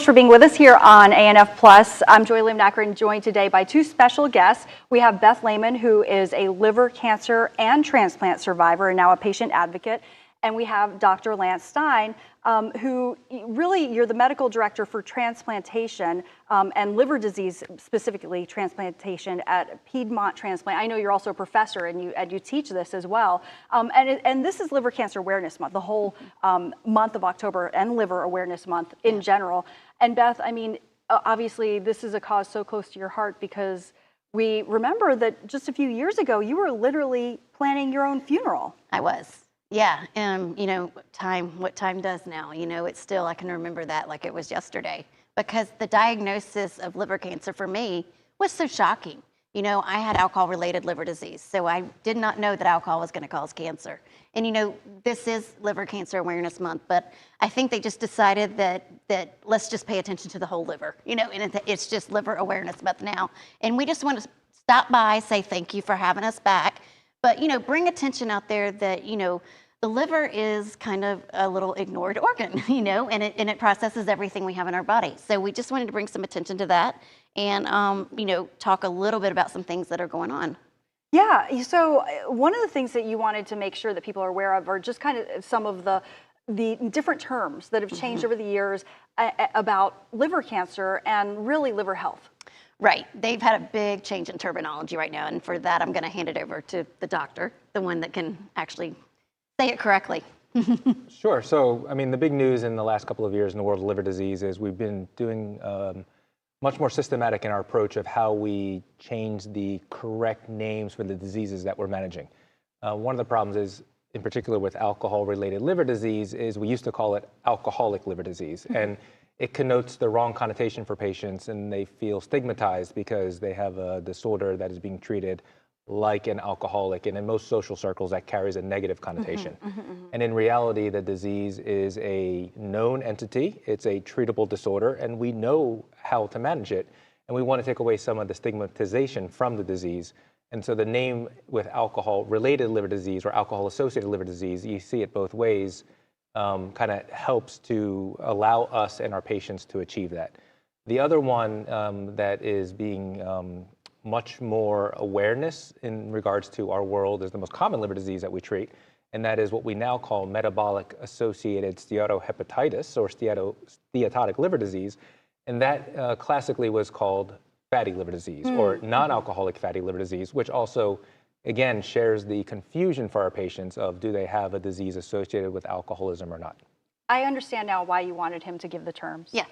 For being with us here on ANF Plus. I'm Joy Lim-Nackern, joined today by two special guests. We have Beth Lehman, who is a liver cancer and transplant survivor and now a patient advocate. And we have Dr. Lance Stein, who really, you're the medical director for transplantation and liver disease, specifically transplantation at Piedmont Transplant. I know you're also a professor and you teach this as well. And this is Liver Cancer Awareness Month, the whole month of October, and Liver Awareness Month in general. And Beth, I mean, obviously this is a cause so close to your heart because we remember that just a few years ago, you were literally planning your own funeral. I was. Yeah, you know, what time does now? You know, it's still, I can remember that like it was yesterday, because the diagnosis of liver cancer for me was so shocking. You know, I had alcohol-related liver disease, so I did not know that alcohol was going to cause cancer. And, you know, this is Liver Cancer Awareness Month, but I think they just decided that let's just pay attention to the whole liver, you know, and it's just Liver Awareness Month now. And we just want to stop by, say thank you for having us back, but, you know, bring attention out there that, you know, the liver is kind of a little ignored organ, you know, and it processes everything we have in our body. So we just wanted to bring some attention to that and, you know, talk a little bit about some things that are going on. Yeah, so one of the things that you wanted to make sure that people are aware of are just kind of some of the different terms that have changed over the years about liver cancer and really liver health. Right. They've had a big change in terminology right now. And for that, I'm going to hand it over to the doctor, the one that can actually say it correctly. Sure. So, I mean, the big news in the last couple of years in the world of liver disease is we've been doing much more systematic in our approach of how we change the correct names for the diseases that we're managing. One of the problems is, in particular with alcohol-related liver disease, is we used to call it alcoholic liver disease. And it connotes the wrong connotation for patients, and they feel stigmatized because they have a disorder that is being treated like an alcoholic, and in most social circles that carries a negative connotation. And in reality, the disease is a known entity, it's a treatable disorder, and we know how to manage it, and we want to take away some of the stigmatization from the disease. And so the name with alcohol-related liver disease or alcohol-associated liver disease, you see it both ways, kind of helps to allow us and our patients to achieve that. The other one that is being much more awareness in regards to our world is the most common liver disease that we treat, and that is what we now call metabolic associated steatohepatitis or steatotic liver disease, and that classically was called fatty liver disease or non-alcoholic fatty liver disease, which also, again, shares the confusion for our patients of do they have a disease associated with alcoholism or not. I understand now why you wanted him to give the terms. Yeah.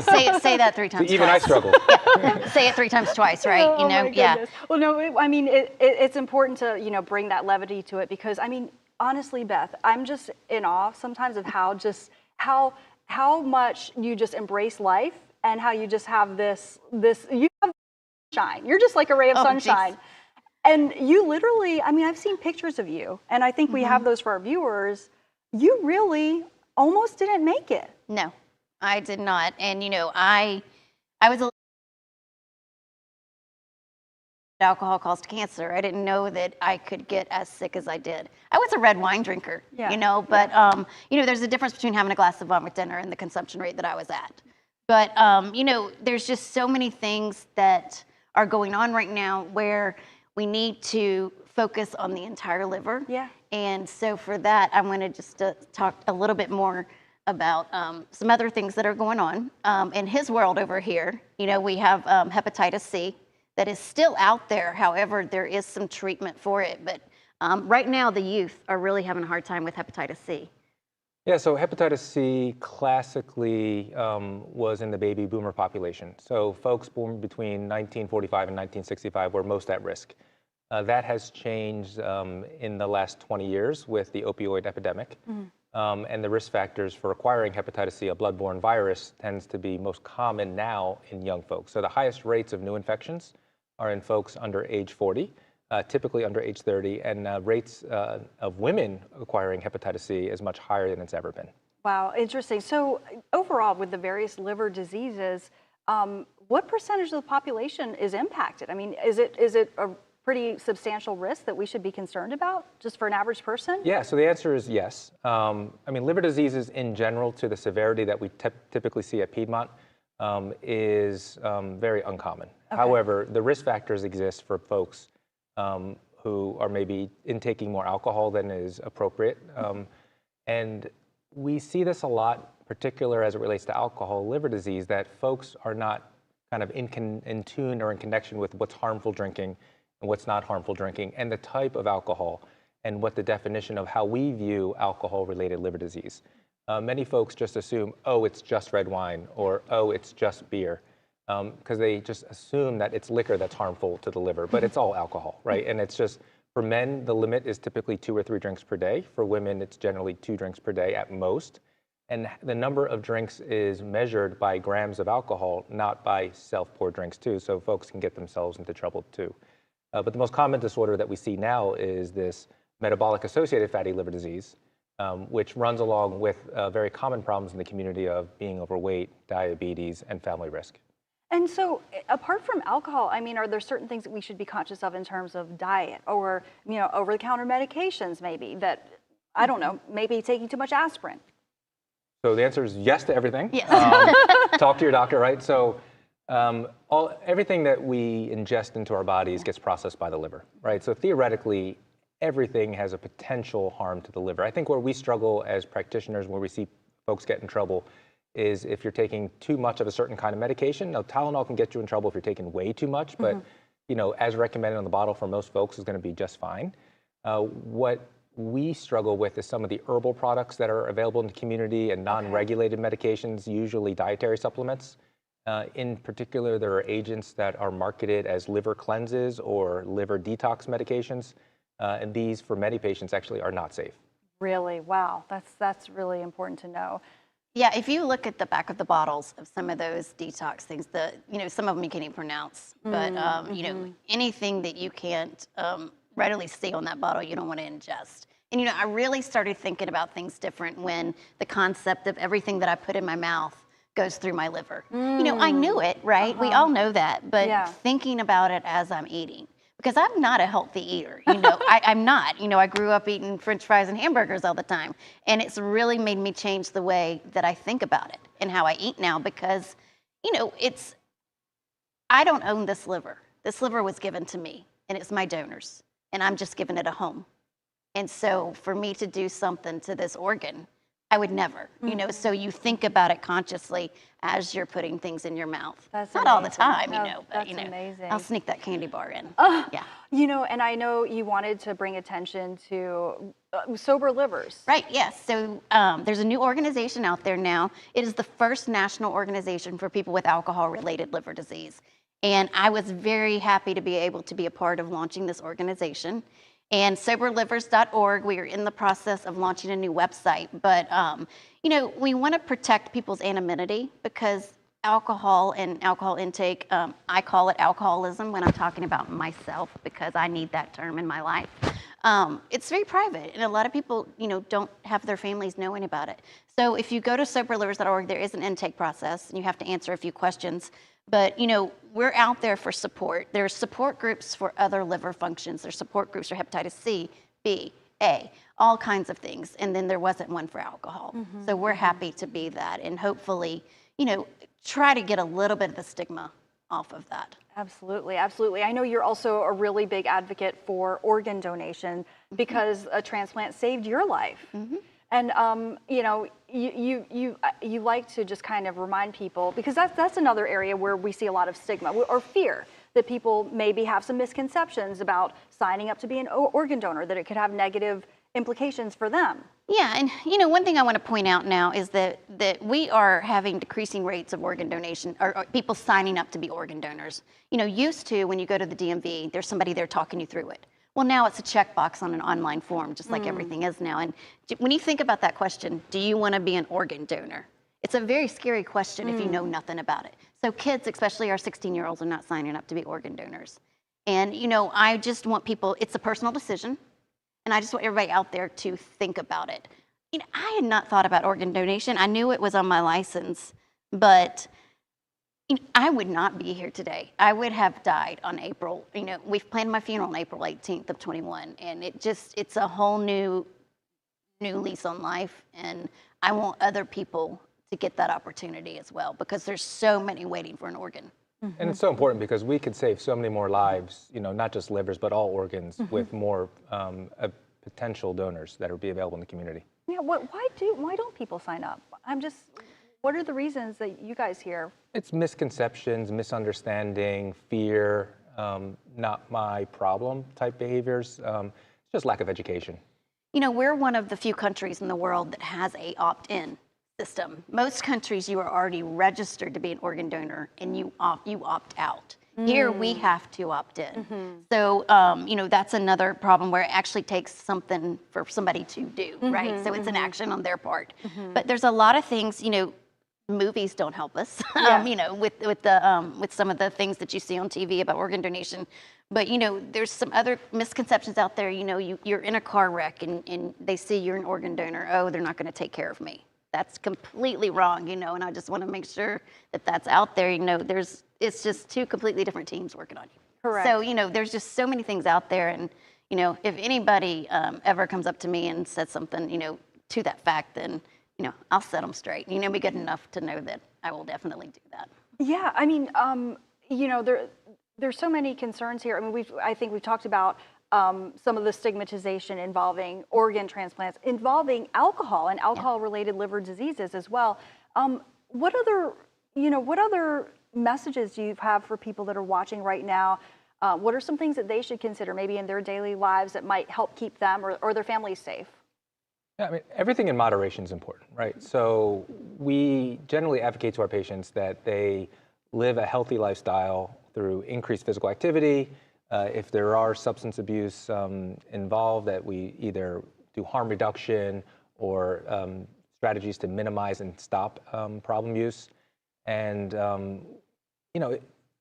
say that 3 times Even twice. I struggle. Yeah. Say it 3 times twice, right? Oh, you know, yeah. Well, no, I mean, it's important to, you know, bring that levity to it because, I mean, honestly, Beth, I'm just in awe sometimes of how much you just embrace life and how you just have you have sunshine. You're just like a ray of sunshine. Geez. And you literally, I mean, I've seen pictures of you, and I think we have those for our viewers. You really almost didn't make it. No, I did not. And, you know, I was a alcohol caused cancer. I didn't know that I could get as sick as I did. I was a red wine drinker, you know, but, you know, there's a difference between having a glass of wine with dinner and the consumption rate that I was at. But, you know, there's just so many things that are going on right now where we need to focus on the entire liver. Yeah. And so for that, I wanted just to talk a little bit more about some other things that are going on. In his world over here, you know, we have hepatitis C that is still out there. However, there is some treatment for it. But right now, the youth are really having a hard time with hepatitis C. Yeah, so hepatitis C classically was in the baby boomer population. So folks born between 1945 and 1965 were most at risk. That has changed in the last 20 years with the opioid epidemic. And the risk factors for acquiring hepatitis C, a bloodborne virus, tends to be most common now in young folks. So the highest rates of new infections are in folks under age 40, typically under age 30, and rates of women acquiring hepatitis C is much higher than it's ever been. Wow, interesting. So overall, with the various liver diseases, what percentage of the population is impacted? I mean, is it pretty substantial risk that we should be concerned about just for an average person? Yeah, so the answer is yes. I mean, liver diseases in general, to the severity that we typically see at Piedmont, is very uncommon. Okay. However, the risk factors exist for folks who are maybe intaking more alcohol than is appropriate. And we see this a lot, particular as it relates to alcohol liver disease, that folks are not kind of in tune or in connection with what's harmful drinking and what's not harmful drinking, and the type of alcohol, and what the definition of how we view alcohol-related liver disease. Many folks just assume, oh, it's just red wine, or oh, it's just beer, because they just assume that it's liquor that's harmful to the liver, but it's all alcohol, right? And it's just, for men, the limit is typically 2 or 3 drinks per day. For women, it's generally 2 drinks per day at most. And the number of drinks is measured by grams of alcohol, not by self-poured drinks too, so folks can get themselves into trouble too. But the most common disorder that we see now is this metabolic-associated fatty liver disease, which runs along with very common problems in the community of being overweight, diabetes, and family risk. And so, apart from alcohol, I mean, are there certain things that we should be conscious of in terms of diet or, over-the-counter medications maybe that, I don't know, maybe taking too much aspirin? So the answer is yes to everything. Yes. Talk to your doctor, right? So everything that we ingest into our bodies gets processed by the liver, right? So theoretically, everything has a potential harm to the liver. I think where we struggle as practitioners, where we see folks get in trouble, is if you're taking too much of a certain kind of medication. Now, Tylenol can get you in trouble if you're taking way too much, but as recommended on the bottle for most folks is going to be just fine. What we struggle with is some of the herbal products that are available in the community and non-regulated medications, usually dietary supplements. In particular, there are agents that are marketed as liver cleanses or liver detox medications, and these, for many patients, actually are not safe. Really? Wow. That's really important to know. Yeah, if you look at the back of the bottles of some of those detox things, some of them you can't even pronounce, but anything that you can't readily see on that bottle, you don't want to ingest. And I really started thinking about things different when the concept of everything that I put in my mouth goes through my liver. I knew it, right? We all know that, but thinking about it as I'm eating, because I'm not a healthy eater. I'm not. I grew up eating French fries and hamburgers all the time, and it's really made me change the way that I think about it and how I eat now, because, I don't own this liver. This liver was given to me, and it's my donor's, and I'm just giving it a home. And so for me to do something to this organ, I would never, so you think about it consciously as you're putting things in your mouth. That's not amazing. all the time, No, but, that's amazing. I'll sneak that candy bar in. Yeah. And I know you wanted to bring attention to sober livers. Right, yes. So there's a new organization out there now. It is the first national organization for people with alcohol-related liver disease. And I was very happy to be able to be a part of launching this organization. And soberlivers.org, we are in the process of launching a new website. But, we want to protect people's anonymity, because alcohol and alcohol intake, I call it alcoholism when I'm talking about myself, because I need that term in my life. It's very private, and a lot of people, don't have their families knowing about it. So if you go to soberlivers.org, there is an intake process, and you have to answer a few questions. But, we're out there for support. There's support groups for other liver functions. There's support groups for hepatitis C, B, A, all kinds of things. And then there wasn't one for alcohol. So we're happy to be that, and hopefully, try to get a little bit of the stigma off of that. Absolutely, absolutely. I know you're also a really big advocate for organ donation, because a transplant saved your life. And you like to just kind of remind people, because that's another area where we see a lot of stigma or fear, that people maybe have some misconceptions about signing up to be an organ donor, that it could have negative implications for them. Yeah, and one thing I want to point out now is that we are having decreasing rates of organ donation, or people signing up to be organ donors. Used to, when you go to the DMV, there's somebody there talking you through it. Well, now it's a checkbox on an online form, just like everything is now. And when you think about that question, do you want to be an organ donor? It's a very scary question if you know nothing about it. So kids, especially our 16-year-olds, are not signing up to be organ donors. And, I just want people, it's a personal decision, and I just want everybody out there to think about it. I had not thought about organ donation. I knew it was on my license, but I would not be here today. I would have died on April. We've planned my funeral on April 18th of 21, and it's a whole new lease on life, and I want other people to get that opportunity as well, because there's so many waiting for an organ. And it's so important because we could save so many more lives, not just livers, but all organs with more potential donors that would be available in the community. Yeah, why don't people sign up? What are the reasons that you guys hear? It's misconceptions, misunderstanding, fear, not my problem type behaviors. It's just lack of education. We're one of the few countries in the world that has a opt-in system. Most countries, you are already registered to be an organ donor, and you opt out. Here, we have to opt in. So, that's another problem where it actually takes something for somebody to do, right? So it's an action on their part. But there's a lot of things, movies don't help us, with some of the things that you see on TV about organ donation. But, there's some other misconceptions out there. You're in a car wreck and they see you're an organ donor. Oh, they're not going to take care of me. That's completely wrong, and I just want to make sure that that's out there. It's just two completely different teams working on you. Correct. So, there's just so many things out there. And, if anybody ever comes up to me and says something, to that fact, then, I'll set them straight. Be good enough to know that I will definitely do that. Yeah, there's so many concerns here. I think we've talked about some of the stigmatization involving organ transplants, involving alcohol and alcohol-related liver diseases as well. What other messages do you have for people that are watching right now? What are some things that they should consider maybe in their daily lives that might help keep them or their families safe? Yeah, everything in moderation is important, right? So we generally advocate to our patients that they live a healthy lifestyle through increased physical activity. If there are substance abuse involved, that we either do harm reduction or strategies to minimize and stop problem use. And,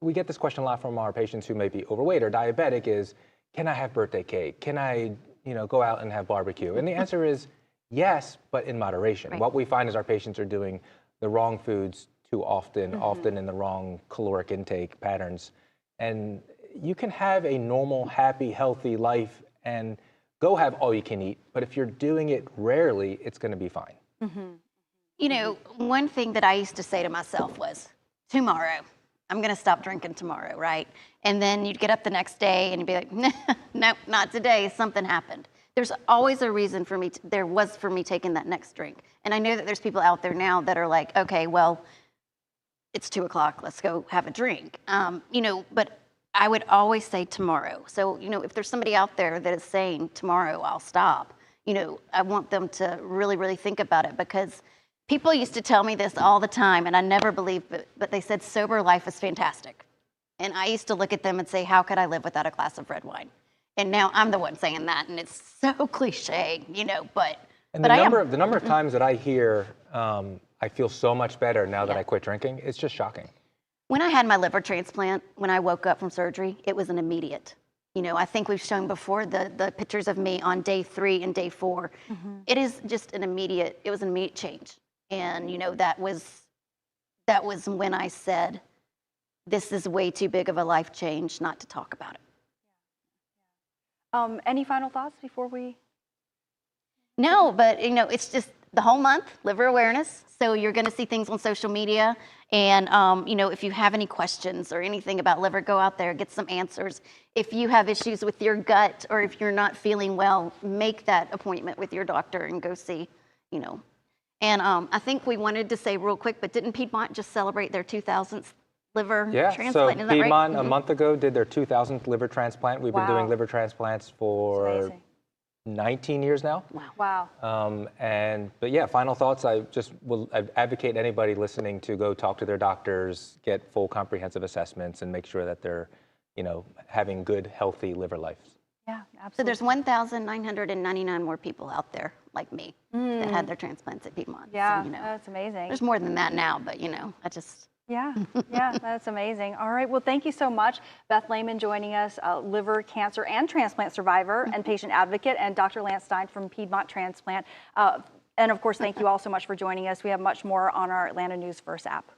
we get this question a lot from our patients who may be overweight or diabetic is, can I have birthday cake? Can I, go out and have barbecue? And the answer is yes, but in moderation. Right. What we find is our patients are doing the wrong foods too often, often in the wrong caloric intake patterns. And you can have a normal, happy, healthy life and go have all you can eat. But if you're doing it rarely, it's going to be fine. One thing that I used to say to myself was, tomorrow, I'm going to stop drinking tomorrow, right? And then you'd get up the next day and you'd be like, no, not today. Something happened. There's always a reason for me. There was for me taking that next drink. And I know that there's people out there now that are like, okay, well, it's 2:00. Let's go have a drink. But I would always say tomorrow. So, if there's somebody out there that is saying tomorrow I'll stop, I want them to really, really think about it, because people used to tell me this all the time and I never believed it, but they said sober life is fantastic. And I used to look at them and say, how could I live without a glass of red wine? And now I'm the one saying that, and it's so cliche, but the number of times that I hear, I feel so much better now that I quit drinking, it's just shocking. When I had my liver transplant, when I woke up from surgery, it was an immediate. I think we've shown before the pictures of me on day 3 and day 4. It is just it was an immediate change. And, that was when I said, this is way too big of a life change not to talk about it. Any final thoughts before we? No, but it's just the whole month, liver awareness. So you're going to see things on social media. And, if you have any questions or anything about liver, go out there, get some answers. If you have issues with your gut or if you're not feeling well, make that appointment with your doctor and go see, And I think we wanted to say real quick, but didn't Piedmont just celebrate their 2000th liver transplant? So Is that Piedmont right? a month ago did their 2000th liver transplant. We've been doing liver transplants for 19 years now. Wow. But yeah, final thoughts. I advocate anybody listening to go talk to their doctors, get full comprehensive assessments, and make sure that they're, having good, healthy liver lives. Yeah, absolutely. So there's 1,999 more people out there like me that had their transplants at Piedmont. Yeah, So, that's amazing. There's more than that now, but I just. Yeah, that's amazing. All right, well, thank you so much. Beth Lehman joining us, liver cancer and transplant survivor and patient advocate, and Dr. Lance Stein from Piedmont Transplant. And of course, thank you all so much for joining us. We have much more on our Atlanta News First app.